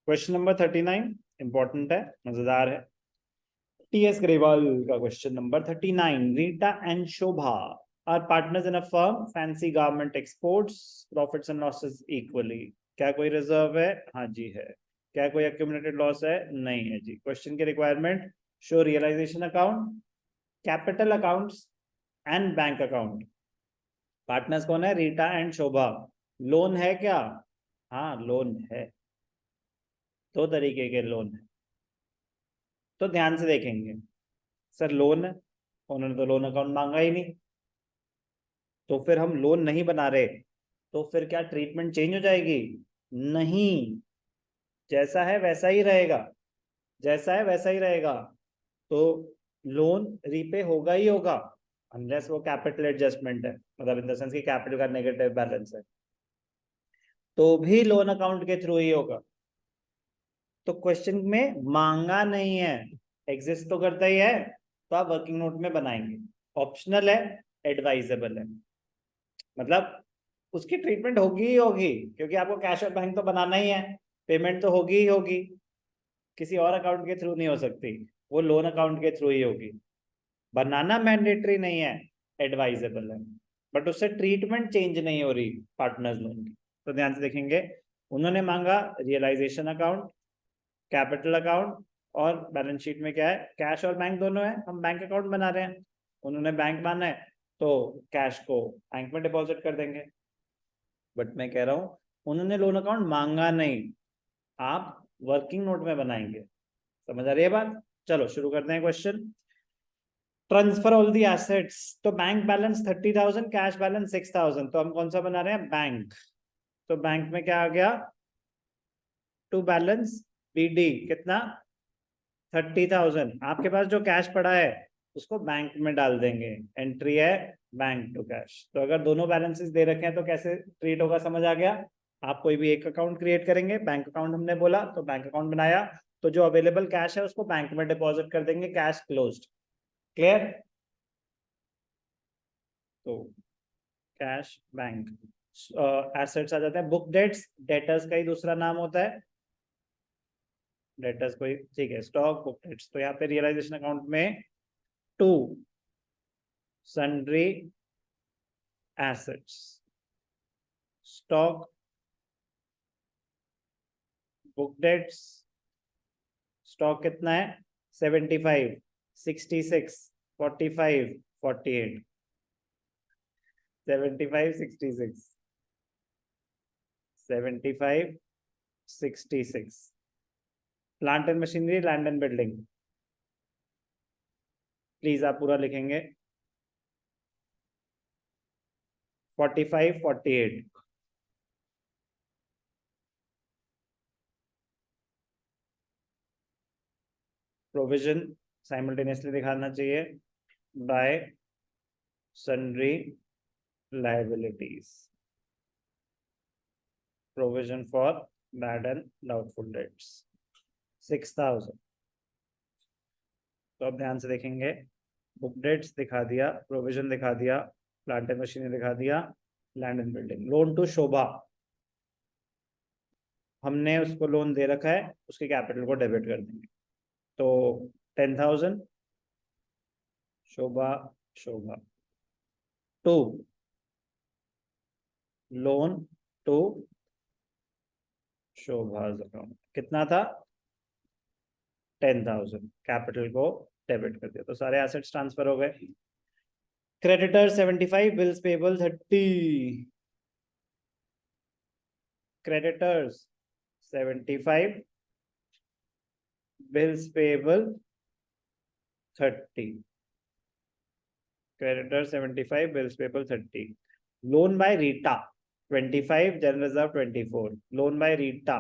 Question number 39 important है, मजेदार है। टीएस ग्रेवाल का question number 39। Rita and Shobha are partners in a firm, fancy garment exports, profits and losses equally. क्या कोई reserve है? हाँ जी है। क्या कोई एक्यूमुलेटेड लॉस है? नहीं है जी। क्वेश्चन की requirement, show realisation account, capital accounts and bank account. Partners कौन है? Rita and Shobha. लोन है क्या? हाँ लोन है, दो तरीके के लोन है। तो ध्यान से देखेंगे। सर लोन है, उन्होंने तो लोन अकाउंट मांगा ही नहीं, तो फिर हम लोन नहीं बना रहे, तो फिर क्या ट्रीटमेंट चेंज हो जाएगी? नहीं, जैसा है वैसा ही रहेगा, जैसा है वैसा ही रहेगा। तो लोन रीपे होगा ही होगा, अनलेस वो कैपिटल एडजस्टमेंट है, मतलब इन द सेंस कि कैपिटल का नेगेटिव बैलेंस है, तो भी लोन अकाउंट के थ्रू ही होगा। तो क्वेश्चन में मांगा नहीं है, एग्जिस्ट तो करता ही है, तो आप वर्किंग नोट में बनाएंगे। ऑप्शनल है, एडवाइजेबल है, मतलब उसकी ट्रीटमेंट होगी ही होगी, क्योंकि आपको कैश और बैंक तो बनाना ही है, पेमेंट तो होगी ही होगी, किसी और अकाउंट के थ्रू नहीं हो सकती, वो लोन अकाउंट के थ्रू ही होगी। बनाना मैंडेटरी नहीं है, एडवाइजेबल है, बट उससे ट्रीटमेंट चेंज नहीं हो रही पार्टनर्स लोन की। तो ध्यान से देखेंगे, उन्होंने मांगा रियलाइजेशन अकाउंट, कैपिटल अकाउंट, और बैलेंस शीट में क्या है? कैश और बैंक दोनों है, हम बैंक अकाउंट बना रहे हैं। उन्होंने बैंक माना है, तो कैश को बैंक में डिपॉजिट कर देंगे। बट मैं कह रहा हूं, उन्होंने लोन अकाउंट मांगा नहीं, आप वर्किंग नोट में बनाएंगे। समझ आ रही है बात? चलो शुरू करते हैं question. Transfer all the assets, तो बैंक बैलेंस 30,000, कैश बैलेंस 6,000, तो हम कौन सा बना रहे हैं? बैंक। तो बैंक में क्या आ गया? टू बैलेंस बीडी कितना? 30,000। आपके पास जो कैश पड़ा है उसको बैंक में डाल देंगे, एंट्री है बैंक टू कैश। तो अगर दोनों बैलेंसेस दे रखे हैं तो कैसे ट्रीट होगा, समझ आ गया? आप कोई भी एक अकाउंट क्रिएट करेंगे, बैंक अकाउंट हमने बोला तो बैंक अकाउंट बनाया, तो जो अवेलेबल कैश है उसको बैंक में डिपॉजिट कर देंगे, कैश क्लोज्ड। क्लियर? तो कैश बैंक, एसेट्स आ जाते हैं। बुक डेट्स, डेटर्स का ही दूसरा नाम होता है, डेटर्स कोई, ठीक है, स्टॉक बुक डेट्स। तो यहाँ पे रियलाइजेशन अकाउंट में to sundry assets, stock, book debts. Stock कितना है? 75, 66, 45, 48, 75, 66, 75, 66। Plant and machinery, land and building, please आप पूरा लिखेंगे। 45, 48। प्रोविजन साइमल्टेनियसली दिखाना चाहिए, bye sundry liabilities, provision for bad and doubtful debts 6,000। तो अब ध्यान से देखेंगे, बुक डेट्स दिखा दिया, प्रोविजन दिखा दिया, प्लांट एंड मशीनरी दिखा दिया, land and building. Loan to Shobha, हमने उसको लोन दे रखा है, उसके कैपिटल को डेबिट कर देंगे। तो 10,000 शोभा, शोभा टू लोन टू शोभाज अकाउंट, कितना था? 10,000, कैपिटल को डेबिट कर दिया, तो सारे एसेट्स ट्रांसफर हो गए। Creditor 75, bills payable 30, creditors 75, bills payable 30, creditor 75, bills payable 30। Loan by Rita 25, general reserve 24। Loan by Rita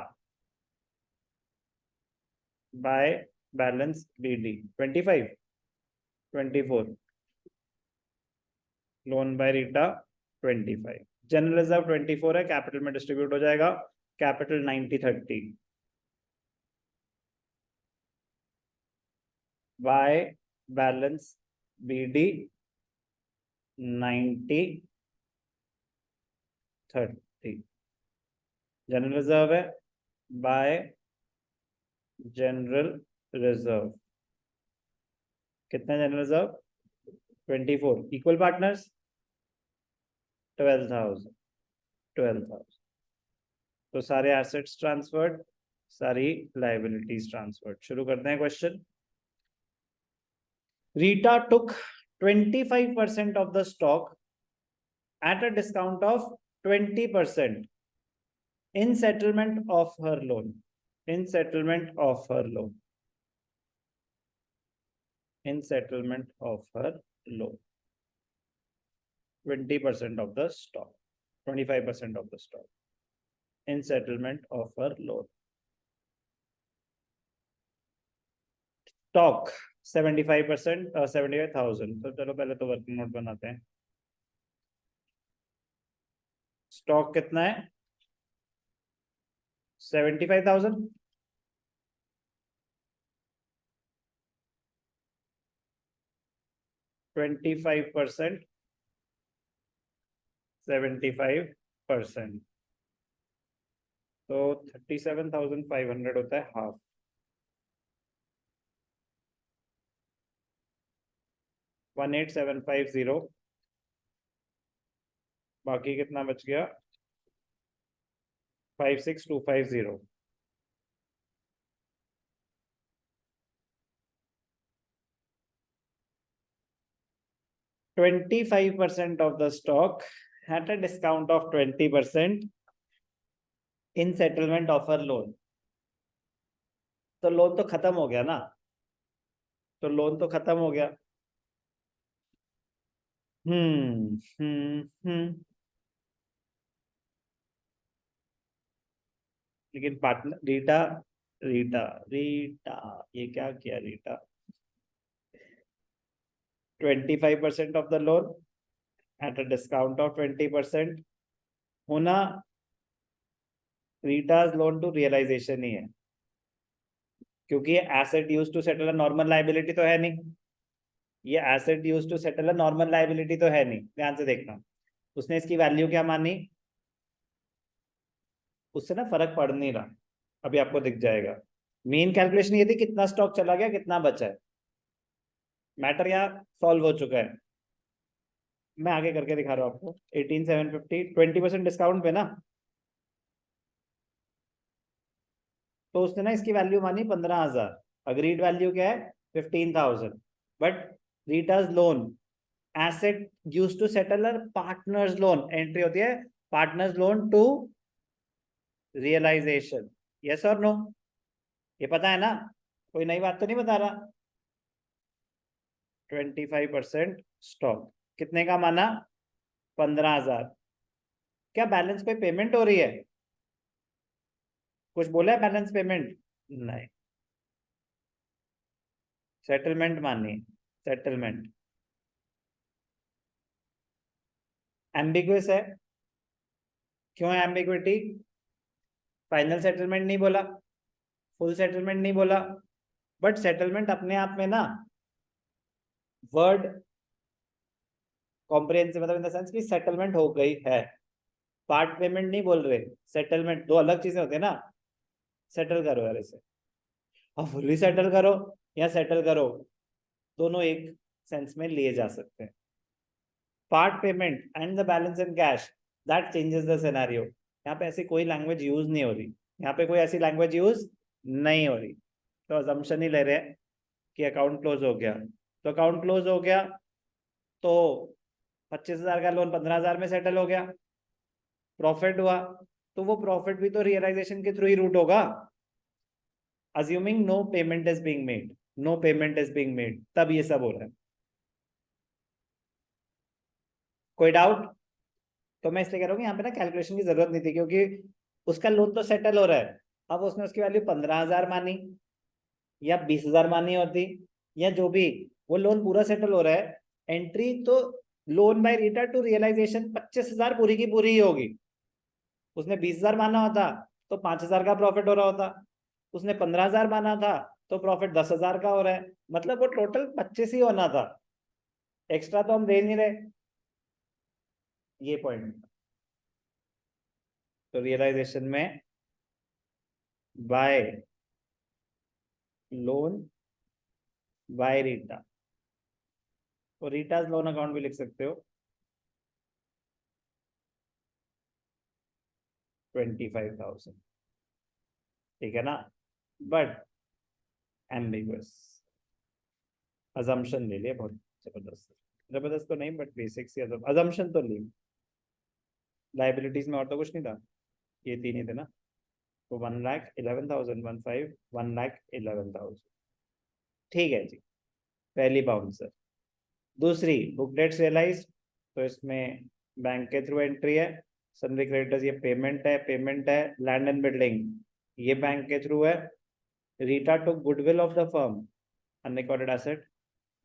by balance BD 25, 24। Loan by Rita 25, general reserve 24 है, कैपिटल में डिस्ट्रीब्यूट हो जाएगा, capital 90, 30 by balance BD 90, 30। General reserve है by general reserve कितने general reserve 24 equal partners 12,000 12,000 तो सारे assets transferred सारी liabilities transferred शुरू करते हैं question Rita took 25% of the stock at a discount of 20% in settlement of her loan in settlement of her loan in settlement of her loan 20% of the stock 25% of the stock in settlement of her loan stock 75% 75,000 तो चलो पहले तो working note बनाते हैं stock कितना है 75,000 25% 75% तो 37,500 होता है हाफ 18,750 बाकी कितना बच गया 56,250 25% of the stock at a discount of 20% in settlement of her loan तो लोन तो खत्म हो गया ना तो लोन तो खत्म हो गया हम्म लेकिन पार्टनर रीटा रीटा रीटा ये क्या किया Rita 25% of the loan at a discount of 20% होना रीटाज लोन टू रियलाइजेशन ही है क्योंकि ये asset use to settle a normal liability तो है नहीं ये asset use to settle a normal liability तो है नहीं ध्यान से देखना उसने इसकी वैल्यू क्या मानी उससे ना फर्क पड़ नहीं रहा अभी आपको दिख जाएगा मेन कैलकुलेशन ये थी कितना स्टॉक चला गया कितना बचा है मैटर यहाँ सॉल्व हो चुका है मैं आगे करके दिखा रहा हूँ आपको 18,750 20% डिस्काउंट पे ना तो उसने ना इसकी वैल्यू मानी 15,000 अग्रीड वैल्यू क्या है 15,000 but Rita's loan asset use to settle partners loan entry होती है partners loan to realisation yes और नो ये पता है ना कोई नई बात तो नहीं बता रहा 25% स्टॉक कितने का माना 15,000 क्या बैलेंस पे पेमेंट हो रही है कुछ बोला है बैलेंस पेमेंट नहीं सेटलमेंट मानी सेटलमेंट एम्बिग्युअस है क्यों है एम्बिग्विटी फाइनल सेटलमेंट नहीं बोला फुल सेटलमेंट नहीं बोला बट सेटलमेंट अपने आप में ना वर्ड कॉम्प्रिहेंसिव मतलब इन द सेंस कि सेटलमेंट हो गई है पार्ट पेमेंट नहीं बोल रहे सेटलमेंट दो अलग चीजें होती है ना सेटल करो यार इसे और फुल्ली सेटल करो या सेटल करो दोनों एक सेंस में लिए जा सकते हैं part payment and the balance in cash that changes the scenario यहाँ पे ऐसी कोई लैंग्वेज यूज नहीं हो रही यहाँ पे कोई ऐसी लैंग्वेज यूज नहीं हो रही तो अजम्पशन ही ले रहे हैं कि अकाउंट क्लोज हो गया तो अकाउंट क्लोज हो गया तो 25,000 का लोन 15,000 में सेटल हो गया प्रॉफिट हुआ तो वो प्रॉफिट भी तो रियलाइजेशन के थ्रू ही रूट होगा assuming no payment is being made no payment is being made तब ये सब हो रहा है कोई डाउट तो मैं इसलिए कह रहा हूँ यहाँ पे ना कैलकुलेशन की जरूरत नहीं थी क्योंकि उसका लोन तो सेटल हो रहा है अब उसने उसकी वैल्यू 15,000 मानी या 20,000 मानी होती या जो भी वो लोन पूरा सेटल हो रहा है एंट्री तो loan by Rita to realisation 25,000 पूरी की पूरी ही होगी उसने 20,000 माना होता तो 5,000 का प्रॉफिट हो रहा होता उसने 15,000 माना था तो प्रॉफिट 10,000 का हो रहा है मतलब वो टोटल 25 ही होना था एक्स्ट्रा तो हम दे नहीं रहे ये पॉइंट तो रियलाइजेशन में बाय लोन बाय रीटा, तो रीटाज लोन अकाउंट भी लिख सकते हो, 25,000, ठीक है ना, बट एम्बिगुअस, अजम्पशन ले लिया बहुत जबरदस्त, जबरदस्त तो नहीं बट बेसिक सी अजम्पशन तो ली। लाइबिलिटीज में और तो कुछ नहीं था, ये तीन ही थे ना, तो 1,11,000, 1,11,000, ठीक है जी, पहली बाउंसर। दूसरी बुक डेट्स रियलाइज, तो इसमें बैंक के थ्रू एंट्री है, सन्ड्री क्रेडिटर्स ये पेमेंट है, लैंड एंड बिल्डिंग ये बैंक के थ्रू है, Rita to goodwill of the firm, unrecorded asset,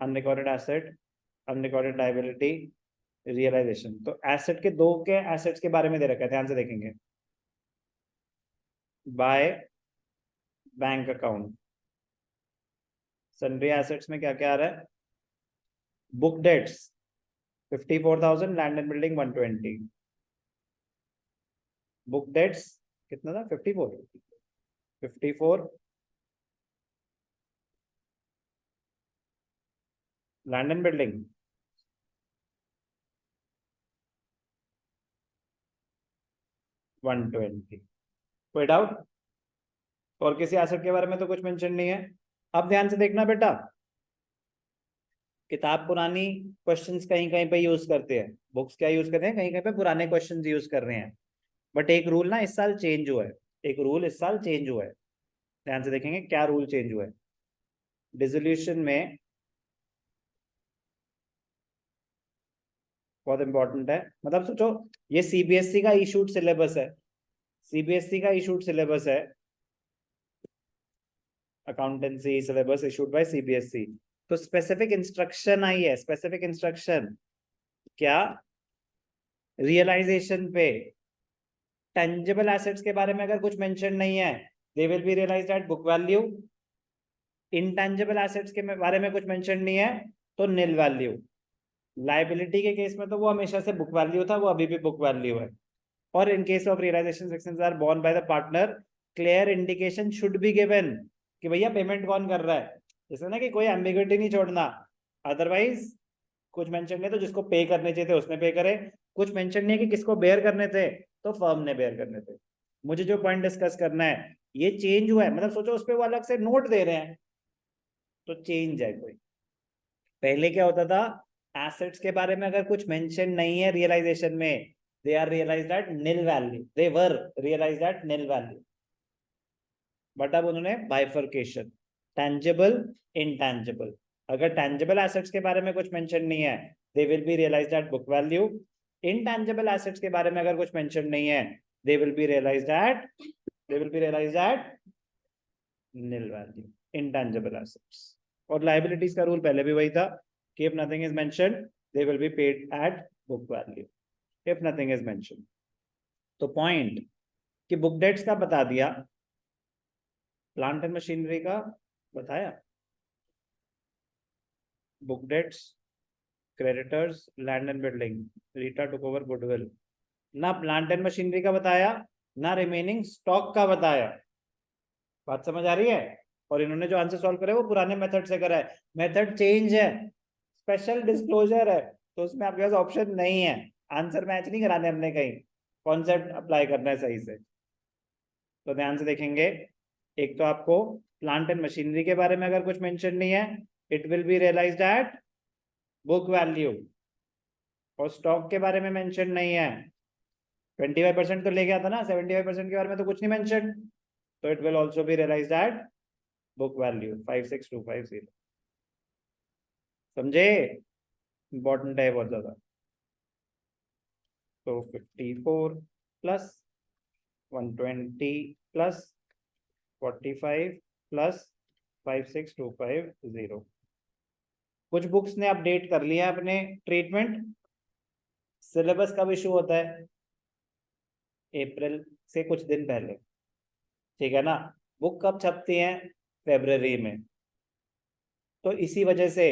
unrecorded asset, unrecorded liability, realisation. तो एसेट के दो के एसेट्स के बारे में दे रखा है, ध्यान से देखेंगे, by bank account, sundry assets में क्या क्या आ रहा है, book debts 54,000, land and building 120, book debts कितना था, 54, लैंड एंड बिल्डिंग 120, कोई डाउट? और किसी एसेट के बारे में तो कुछ मेंशन नहीं है। अब ध्यान से देखना बेटा, किताब पुरानी क्वेश्चंस कहीं कहीं पे यूज करते हैं, बुक्स क्या यूज करते हैं, कहीं कहीं पे पुराने क्वेश्चंस यूज कर रहे हैं, बट एक रूल ना इस साल चेंज हुआ है, एक रूल इस साल चेंज हुआ है, ध्यान से देखेंगे क्या रूल चेंज हुआ है। डिसोल्यूशन में बहुत इंपॉर्टेंट है, मतलब सोचो ये सीबीएसई का इशूड सिलेबस है, सीबीएसई का इशूड सिलेबस है, accountancy syllabus issued by CBSE, तो स्पेसिफिक इंस्ट्रक्शन आई है, स्पेसिफिक इंस्ट्रक्शन क्या, रियलाइजेशन पे टेंजिबल एसेट्स के बारे में अगर कुछ मेंशन नहीं है, they will be realised at book value, intangible assets के बारे में कुछ मेंशन नहीं है तो निल वैल्यू, लाइबिलिटी के केस में तो वो हमेशा से बुक वैल्यू था, वो अभी भी बुक वैल्यू है, और in case of realisation sections are borne by the partner, clear indication should be given कि भैया पेमेंट कौन कर रहा है, जैसे ना कि कोई एम्बिग्युइटी नहीं छोड़ना, अदरवाइज कुछ मेंशन नहीं तो जिसको पे करने चाहिए थे उसने पे करे, कुछ मेंशन नहीं है कि किसको बेयर करने थे तो फर्म ने बेयर करने थे। मुझे जो पॉइंट डिस्कस करना है, ये चेंज हुआ है, मतलब सोचो उस पर वो अलग से नोट दे रहे हैं, तो चेंज है कोई। पहले क्या होता था, एसेट्स के बारे में अगर कुछ मेंशन नहीं है रियलाइजेशन में, they are realised at nil value, they were realised at nil value, but अब उन्होंने बाइफर्केशन, टेंजिबल, इनटेंजिबल, अगर टेंजिबल एसेट्स के बारे में कुछ मेंशन नहीं है, they will be realised at book value, intangible assets के बारे में अगर कुछ मेंशन नहीं है, they will be realised at, they will be realised at nil value, intangible assets. और लायबिलिटीज का रूल पहले भी वही था कि if nothing is mentioned they will be paid at book value, if nothing is mentioned. तो point कि book debts का बता दिया, प्लांट एंड मशीनरी का बताया, book debts, creditors, land and building, Rita took over goodwill, ना प्लांट एंड मशीनरी का बताया ना रिमेनिंग स्टॉक का बताया, बात समझ आ रही है? और इन्होंने जो आंसर सॉल्व करे वो पुराने मेथड से करा है, मेथड चेंज है, स्पेशल डिस्क्लोजर है, तो उसमें आपके पास ऑप्शन नहीं है, आंसर मैच नहीं कराने हमने कहीं, कॉन्सेप्ट अप्लाई करना है सही से। तो ध्यान से देखेंगे, एक तो आपको प्लांट एंड मशीनरी के बारे में अगर कुछ मेंशन नहीं है, it will be realised at book value, और स्टॉक के बारे में मेंशन नहीं है, 25% तो ले गया था ना, 75% के बारे में तो कुछ नहीं मेंशन, तो it will also be realised at book value 56,250, समझे? इंपॉर्टेंट है बहुत ज्यादा। तो 54 प्लस 120 प्लस 45 प्लस 56,250, कुछ बुक्स ने अपडेट कर लिया अपने ट्रीटमेंट, सिलेबस कब इशू होता है, अप्रैल से कुछ दिन पहले, ठीक है ना, बुक कब छपती है, फरवरी में, तो इसी वजह से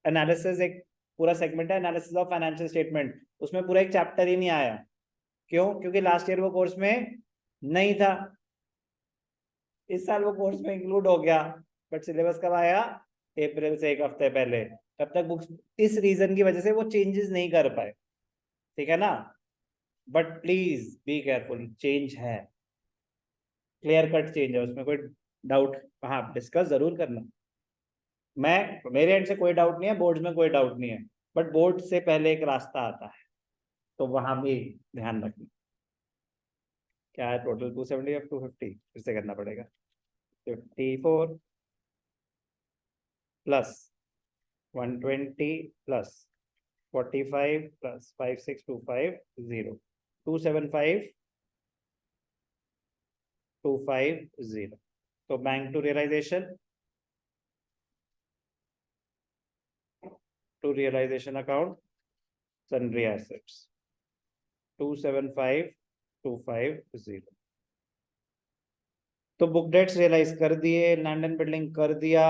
एनालिसिस एक पूरा सेगमेंट है, एनालिसिस ऑफ फाइनेंशियल स्टेटमेंट, उसमें पूरा एक चैप्टर ही नहीं आया, क्यों? क्योंकि लास्ट ईयर वो कोर्स में नहीं था, इस साल वो कोर्स में इंक्लूड हो गया, बट सिलेबस कब आया? अप्रैल से एक हफ्ते पहले। तब तक बुक्स इस रीजन की वजह से वो चेंजेस नहीं कर पाए, ठीक है ना? But please be careful, change है, क्लियर कट चेंज है, उसमें कोई डाउट, हाँ डिस्कस जरूर करना। मैं मेरे एंड से कोई डाउट नहीं है, बोर्ड्स में कोई डाउट नहीं है, बट बोर्ड से पहले एक रास्ता आता है, तो वहां भी ध्यान रखना। क्या है टोटल? 270 अब 250 फिर से करना पड़ेगा। 54 प्लस 120 प्लस 45 प्लस 56250 275 तो bank to realisation account sundry assets 275,250। तो बुक डेट्स रियलाइज कर दिए, लैंड एंड बिल्डिंग कर दिया,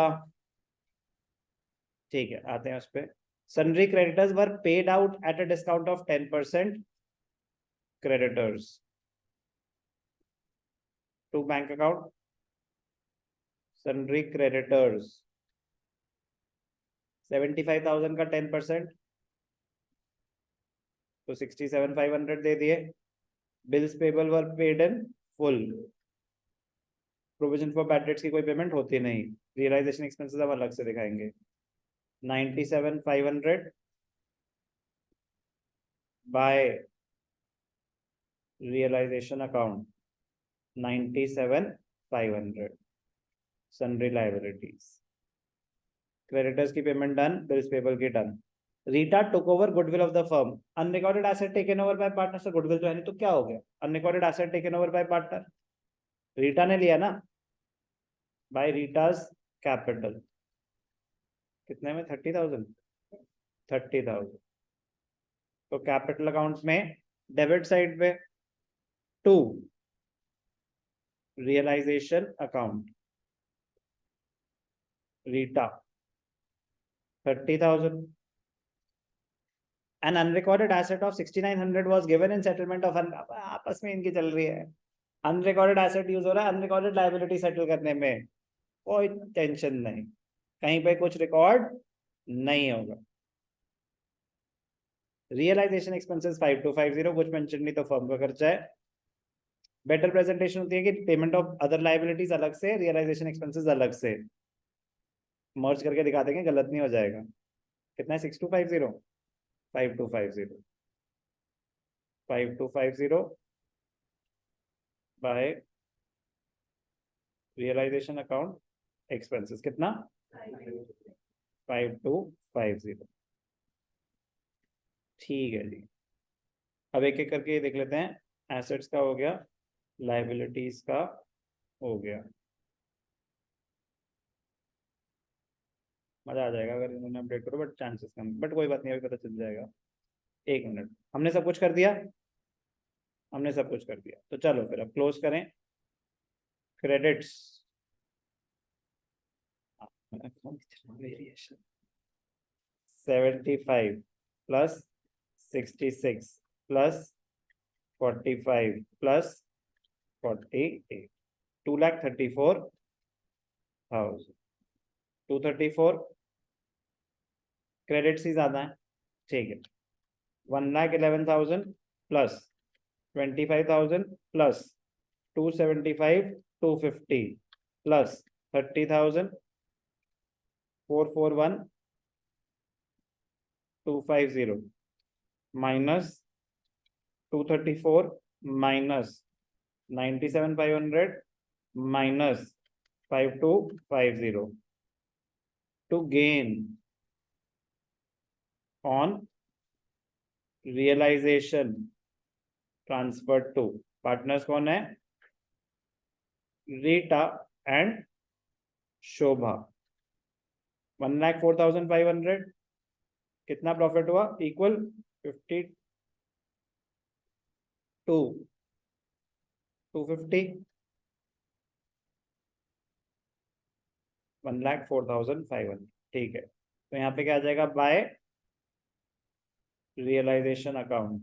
ठीक है। आते हैं उस पे। Sundry creditors were paid out at a discount of 10% creditors to bank account. Sundry creditors 75,000 का 10%, तो 67,500 दे दिए। Bills payable were paid in full, provision for bad debts की कोई पेमेंट होती नहीं। रियलाइजेशन एक्सपेंसेस अब अलग से दिखाएंगे। 97,500 by realisation account 97,500 sundry liabilities. Creditors की पेमेंट डन, बिल्स पेबल की done. Rita took over goodwill of the firm, unrecorded asset taken over by partner. से गुडविल तो है नहीं, तो क्या हो गया? Unrecorded asset taken over by partner, Rita ने लिया ना, बाय रीटास कैपिटल। कितने में? 30,000। 30,000 तो कैपिटल अकाउंट में डेबिट साइड पे to realisation account Rita 30,000। An unrecorded asset of 6,900 was given in settlement of आपस में इनकी चल रही है। अनरिकॉर्डेड एसेट यूज हो रहा है अनरिकॉर्डेड लाइबिलिटी सेटल करने में, कोई टेंशन नहीं, कहीं पे कुछ रिकॉर्ड नहीं होगा। रियलाइजेशन एक्सपेंसेस 5250, कुछ मेंशन नहीं तो फर्म का खर्चा है। बेटर प्रेजेंटेशन होती है कि पेमेंट ऑफ अदर लाइबिलिटीज अलग से, रियलाइजेशन एक्सपेंसेस अलग से, मर्ज करके दिखा देंगे, गलत नहीं हो जाएगा। कितना है? 6250, 5250, 5250 बाय रियलाइजेशन अकाउंट एक्सपेंसेस कितना? 5250। ठीक है जी। अब एक एक करके देख लेते हैं। एसेट्स का हो गया, लाइबिलिटीज का हो गया। मजा आ जाएगा अगर इन्होंने अपडेट करो, बट चांसेस कम, बट कोई बात नहीं, अभी पता चल जाएगा। एक मिनट, हमने सब कुछ कर दिया, हमने सब कुछ कर दिया, तो चलो फिर अब क्लोज करें। Credits 75 plus 66 plus 45 plus 48, 2,34,000। 234 credits ही ज्यादा है, ठीक है। 1,11,000 plus 25,000 plus 275 250 plus 30,000 441,250 minus 234 minus 97,500 minus 5250 to gain on realization transferred to partners कौन है? रीटा एंड शोभा। 1,04,500 कितना प्रॉफिट हुआ? इक्वल 52,250, 1,04,500, ठीक है। तो यहाँ पे क्या आ जाएगा? By realisation account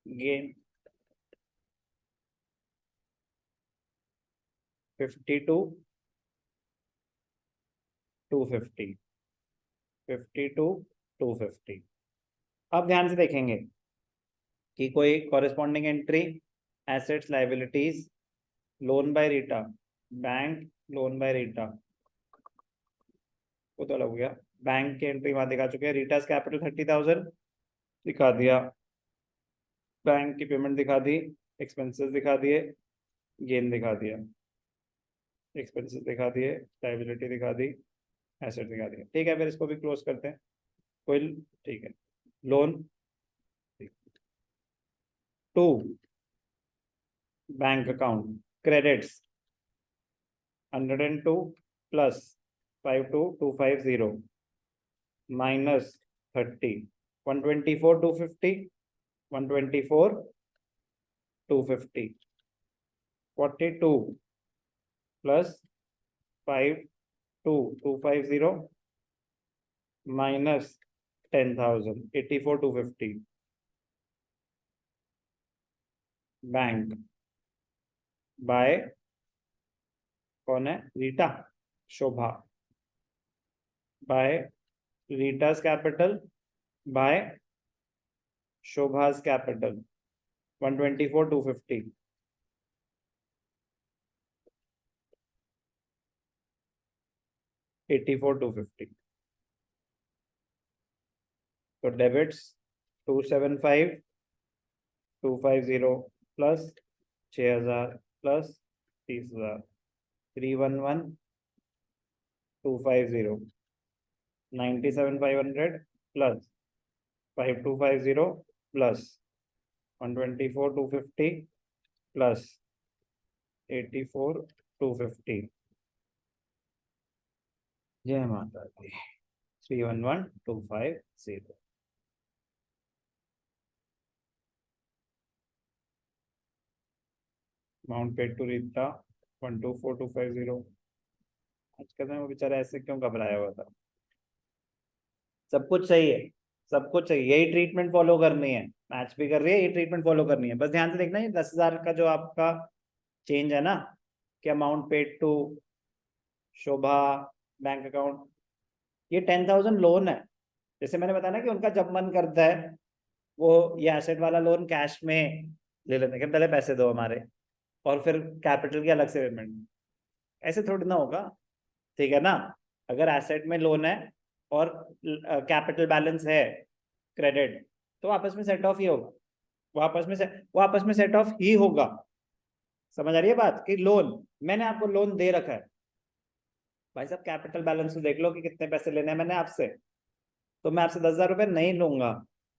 gain 52 250, 50 to 250। अब ध्यान से देखेंगे कि कोई corresponding entry, assets liabilities, loan by Rita, bank loan by Rita, वो तो अलग हो गया। बैंक की एंट्री वहां दिखा चुके हैं, रीटास कैपिटल 30,000 दिखा दिया, बैंक की पेमेंट दिखा दी, एक्सपेंसेस दिखा दिए, गेन दिखा दिया, एक्सपेंसेस दिखा दिए, लाइबिलिटी दिखा दी, एसेट दिखा दिया। ठीक है, फिर इसको भी क्लोज करते हैं। कोई, ठीक है, loan 2, bank account credits 102 plus 52250 minus 30, 124 250, 124 250, 42 plus 52250 minus 10,000, 84 250, bank by कौन है, Rita, Shobha, by Rita's capital by Shobha's capital 124 250, $84 250। तो debits 275 250 plus 6,000 plus 30,000, 311 250, 97 500 plus 5250 plus 124 250 plus 84 250। जय माता दी। 311250। Amount paid to Rita 124250। आज के समय वो बेचारा ऐसे क्यों घबराया हुआ था। सब कुछ सही है, सब कुछ सही, यही ट्रीटमेंट फॉलो करनी है, मैच भी कर रही है, ये ट्रीटमेंट फॉलो करनी है। बस ध्यान से देखना, ये 10,000 का जो आपका चेंज है ना, कि amount paid to Shobha bank account, ये 10,000 लोन है। जैसे मैंने बताया ना कि उनका जब मन करता है वो ये एसेट वाला लोन कैश में ले लेते हैं कि पहले पैसे दो हमारे, और फिर कैपिटल की अलग से पेमेंट। ऐसे थोड़ी ना होगा, ठीक है ना। अगर एसेट में लोन है और कैपिटल बैलेंस है क्रेडिट, तो आपस में सेट ऑफ ही होगा, वो आपस में सेट ऑफ ही होगा। समझ आ रही है बात, कि लोन, मैंने आपको लोन दे रखा है भाई साहब, कैपिटल बैलेंस तो देख लो कि कितने पैसे लेने हैं मैंने आपसे, तो मैं आपसे 10,000 रुपए नहीं लूंगा,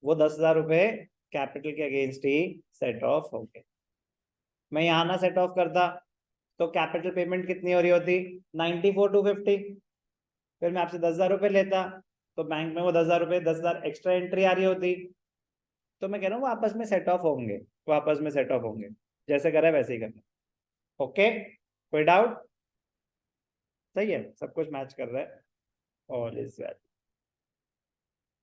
वो 10,000 रुपए कैपिटल के अगेंस्ट ही सेट ऑफ हो गए। मैं यहाँ ना सेट ऑफ करता तो कैपिटल पेमेंट कितनी हो रही होती, 94 250, फिर मैं आपसे 10,000 रुपए लेता तो बैंक में वो 10,000 रुपए 10,000 एक्स्ट्रा एंट्री आ रही होती। तो मैं कह रहा हूँ वो आपस में सेट ऑफ होंगे, वो आपस में सेट ऑफ होंगे, जैसे करा है वैसे ही करना। ओके, कोई डाउट? सही है, सब कुछ मैच कर रहा है, और इज वेल।